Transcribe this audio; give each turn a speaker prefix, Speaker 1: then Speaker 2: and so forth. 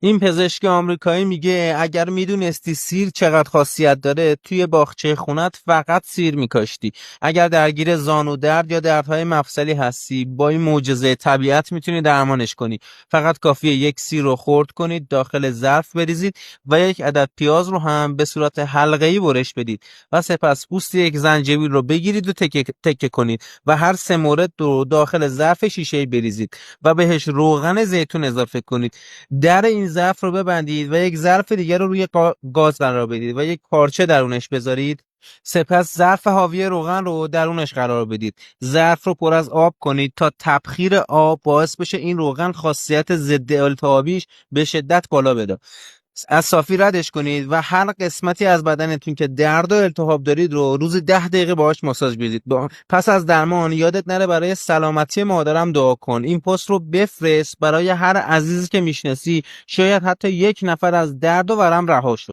Speaker 1: این پزشک آمریکایی میگه اگر میدونستی سیر چقدر خاصیت داره توی باغچه خونت فقط سیر میکاشتی. اگر درگیر زانو درد یا دردهای مفصلی هستی با این معجزه طبیعت میتونی درمانش کنی. فقط کافیه یک سیر رو خرد کنید، داخل ظرف بریزید و یک عدد پیاز رو هم به صورت حلقه‌ای برش بدید و سپس پوست یک زنجبیل رو بگیرید و تکه تکه کنید و هر 3 مورد رو داخل ظرف شیشه‌ای بریزید و بهش روغن زیتون اضافه کنید. در این ظرف رو ببندید و یک ظرف دیگر رو روی گاز قرار بدید و یک پارچه درونش بذارید. سپس ظرف حاوی روغن رو درونش قرار بدید. ظرف رو پر از آب کنید تا تبخیر آب باعث بشه این روغن خاصیت ضد التهابیش به شدت بالا بره. از صافی ردش کنید و هر قسمتی از بدنتون که درد و التهاب دارید رو روزی 10 دقیقه باهاش ماساژ بدید. پس از درمان یادت نره برای سلامتی مادرم دعا کن. این پست رو بفرست برای هر عزیزی که میشناسی، شاید حتی یک نفر از درد و ورم رها شه.